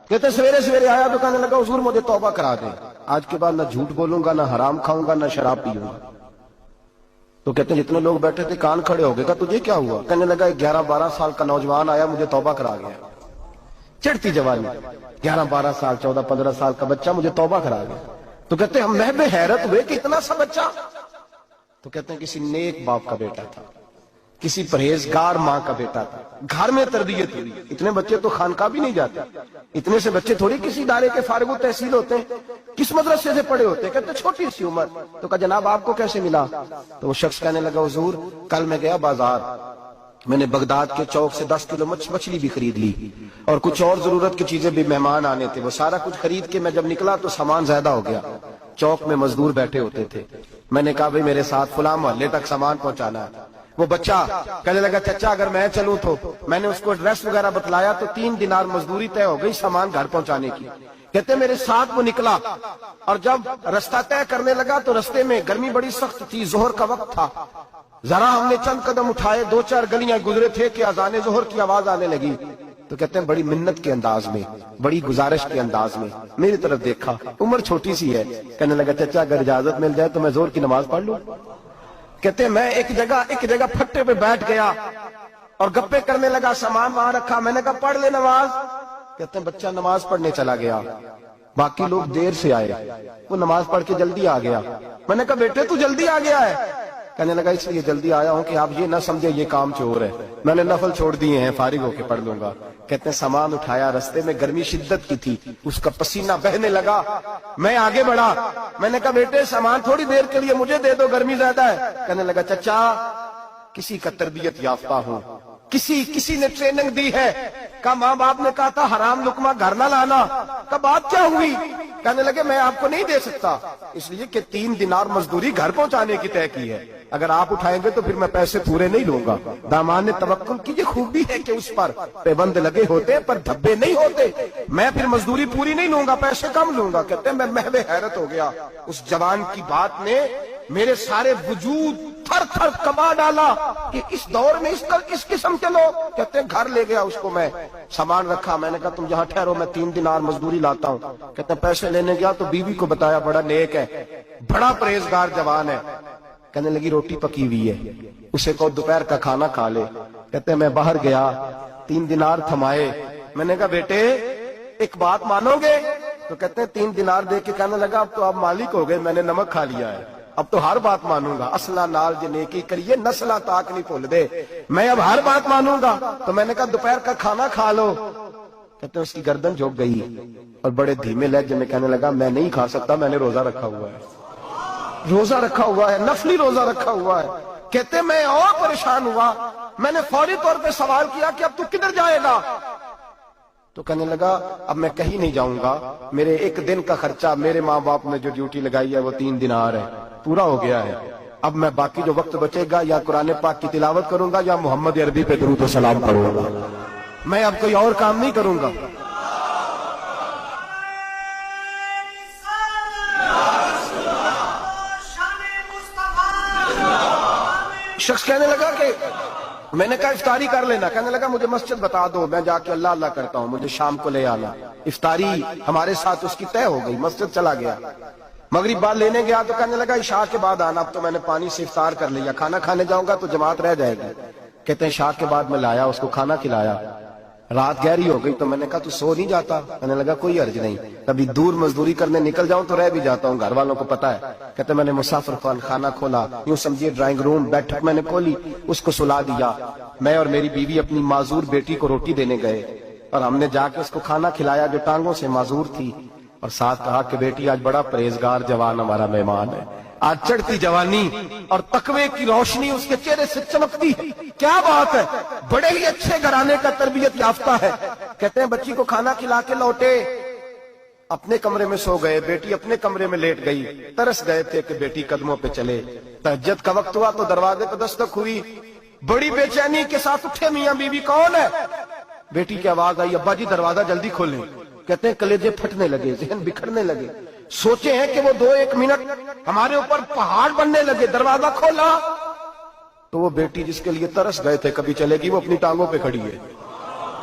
کہتے سویرے سویرے آیا تو کہنے لگا حضور مجھے توبہ کرا دیں، آج کے بعد نہ جھوٹ بولوں گا، نہ حرام کھاؤں گا، نہ شراب پیوں گا۔ تو کہتے ہیں جتنے لوگ بیٹھے تھے کان کھڑے ہو گئے، کہا تجھے کیا ہوا؟ کہنے لگا 11-12 سال کا نوجوان آیا مجھے توبہ کرا گیا، چڑھتی جوانی، 11-12 سال 14-15 سال کا بچہ مجھے توبہ کرا گیا۔ تو کہتے ہیں ہم محب حیرت ہوئے کہ اتنا سا بچہ؟ تو کہتے ہیں کسی نیک باپ کا بیٹا تھا، کسی پرہیزگار ماں کا بیٹا تھا، گھر میں تربیت ہوئی۔ اتنے بچے تو خانقاہ بھی نہیں جاتے، اتنے سے بچے تھوڑی کسی ادارے کے فارغ التحصیل ہوتے ہیں، کس مدرسے سے پڑھے ہوتے ہیں؟ کہتے ہیں چھوٹی سی عمر۔ تو کہا جناب آپ کو کیسے ملا؟ تو وہ شخص کہنے لگا حضور کل میں گیا بازار، میں نے بغداد کے چوک سے 10 کلو مچھلی بھی خرید لی اور کچھ اور ضرورت کی چیزیں بھی، مہمان آنے تھے، وہ سارا کچھ خرید کے میں جب نکلا تو سامان زیادہ ہو گیا۔ چوک میں مزدور بیٹھے ہوتے تھے، میں نے کہا بھئی میرے ساتھ فلاں محلے تک سامان پہنچانا ہے۔ وہ بچہ کہنے لگا چچا اگر میں چلوں تو، میں نے اس کو ایڈریس وغیرہ بتلایا تو 3 دینار مزدوری طے ہو گئی سامان گھر پہنچانے کی۔ کہتے میرے ساتھ وہ نکلا اور جب رستہ طے کرنے لگا تو رستے میں گرمی بڑی سخت تھی، ظہر کا وقت تھا، ذرا ہم نے چند قدم اٹھائے، 2-4 گلیاں گزرے تھے کہ اذان ظہر کی آواز آنے لگی۔ تو کہتے ہیں بڑی منت کے انداز میں، بڑی گزارش کے انداز میں میری طرف دیکھا، عمر چھوٹی سی ہے، کہنے لگا چچا اگر اجازت مل جائے تو میں ظہر کی نماز پڑھ لوں۔ کہتے ہیں میں ایک جگہ پھٹے پہ بیٹھ گیا اور گپے کرنے لگا، سامان وہاں رکھا، میں نے کہا پڑھ لے نماز۔ کہتے ہیں بچہ نماز پڑھنے چلا گیا، باقی لوگ دیر سے آئے، وہ نماز پڑھ کے جلدی آ گیا۔ میں نے کہا بیٹے تو جلدی آ گیا ہے؟ کہنے لگا اس لیے جلدی آیا ہوں کہ آپ یہ نہ سمجھے یہ کام چور ہے، میں نے نفل چھوڑ دیے ہیں، فارغ ہو کے پڑھ لوں گا۔ کہتے ہیں سامان اٹھایا، رستے میں گرمی شدت کی تھی، اس کا پسینہ بہنے لگا، میں آگے بڑھا، میں نے کہا بیٹے سامان تھوڑی دیر کے لیے مجھے دے دو، گرمی زیادہ ہے۔ کہنے لگا چچا کسی کا تربیت یافتہ ہوں، کسی نے ٹریننگ دی ہے، کہا ماں باپ نے کہا تھا حرام لقمہ گھر نہ لانا، کہا بات کیا ہوئی؟ کہنے لگے میں آپ کو نہیں دے سکتا، اس لیے کہ 3 دینار مزدوری گھر پہنچانے کی طے کی ہے، اگر آپ اٹھائیں گے تو پھر میں پیسے پورے نہیں لوں گا۔ دامان نے توکل کی، یہ خوبی ہے کہ اس پر پیبند لگے ہوتے پر دھبے نہیں ہوتے، میں پھر مزدوری پوری نہیں لوں گا، پیسے کم لوں گا۔ کہتے ہیں میں محو حیرت ہو گیا، اس جوان کی بات نے میرے سارے وجود تھر تھر کما ڈالا کہ اس دور میں اس قسم کے لوگ۔ کہتے ہیں گھر لے گیا اس کو، میں سامان رکھا، میں نے کہا تم یہاں ٹھہرو میں 3 دینار مزدوری لاتا ہوں۔ کہتے ہیں پیسے لینے گیا تو بیوی کو بتایا بڑا نیک ہے، بڑا پرہیزگار جوان ہے، کہنے لگی روٹی پکی ہوئی ہے، اسے کو دوپہر کا کھانا کھا لے۔ کہتے ہیں میں باہر گیا، 3 دینار تھمائے، میں نے کہا بیٹے ایک بات مانو گے؟ تو کہتے ہیں 3 دینار دے کے کہنے لگا اب تو آپ مالک ہو گئے، میں نے نمک کھا لیا ہے، اب تو ہر بات مانوں گا، اصلہ نال جو نیکی کریے نسلہ تاک نہیں بھول دے، میں اب ہر بات مانوں گا۔ تو میں نے کہا دوپہر کا کھانا کھا لو۔ کہتے ہیں اس کی گردن جھک گئی اور بڑے دھیمے لہجے میں کہنے لگا میں نہیں کھا سکتا، میں نے روزہ رکھا ہوا ہے، روزہ رکھا ہوا ہے، نفلی روزہ رکھا ہوا ہے۔ کہتے میں اور پریشان ہوا، میں نے فوری طور پہ سوال کیا کہ اب تو کدھر جائے گا؟ تو کہنے لگا اب میں کہیں نہیں جاؤں گا، میرے 1 دن کا خرچہ میرے ماں باپ نے جو ڈیوٹی لگائی ہے وہ 3 دینار ہے، پورا ہو گیا ہے، اب میں باقی جو وقت بچے گا یا قرآن پاک کی تلاوت کروں گا یا محمد عربی پہ درود و سلام پڑھوں گا، میں اب کوئی اور کام نہیں کروں گا۔ شخص کہنے لگا کہ میں نے کہا افطاری کر لینا، کہنے لگا مجھے مسجد بتا دو، میں جا کے اللہ اللہ کرتا ہوں، مجھے شام کو لے آنا۔ افطاری ہمارے ساتھ اس کی طے ہو گئی، مسجد چلا گیا، مغرب بعد لینے گیا تو کہنے لگا عشاء کے بعد آنا، اب تو میں نے پانی سے افطار کر لیا، کھانا کھانے جاؤں گا تو جماعت رہ جائے گی۔ کہتے ہیں عشاء کے بعد میں لایا، اس کو کھانا کھلایا، رات گہری ہو گئی تو میں نے کہا تو سو نہیں جاتا؟ کہنے لگا کوئی حرج نہیں، کبھی دور مزدوری کرنے نکل جاؤں تو رہ بھی جاتا ہوں، گھر والوں کو پتا ہے۔ کہتے میں نے مسافر خانہ کھولا، یوں سمجھیے ڈرائنگ روم بیٹھک میں نے کھولی، اس کو سلا دیا، میں اور میری بیوی اپنی معذور بیٹی کو روٹی دینے گئے اور ہم نے جا کے اس کو کھانا کھلایا جو ٹانگوں سے معذور تھی، اور ساتھ کہا کہ بیٹی آج بڑا پرہیزگار جوان ہمارا مہمان ہے، آج چڑھتی جوانی اور تقوی کی روشنی اس کے چہرے سے چمکتی ہے، کیا بات ہے، بڑے ہی اچھے گھرانے کا تربیت یافتہ ہے۔ کہتے ہیں بچی کو کھانا کھلا کے لوٹے، اپنے کمرے میں سو گئے، بیٹی اپنے کمرے میں لیٹ گئی، ترس گئے تھے کہ بیٹی قدموں پہ چلے۔ تہجد کا وقت ہوا تو دروازے پہ دستک ہوئی، بڑی بے چینی کے ساتھ اٹھے میاں بیوی، کون ہے؟ بیٹی کی آواز آئی ابا جی دروازہ جلدی کھولیں۔ کہتے ہیں کلیجے پھٹنے لگے، ذہن بکھرنے لگے، سوچے ہیں کہ وہ 2-1 منٹ ہمارے اوپر پہاڑ بننے لگے، دروازہ کھولا تو وہ بیٹی جس کے لیے ترس گئے تھے کبھی چلے گی، وہ اپنی ٹانگوں پہ کھڑی ہے،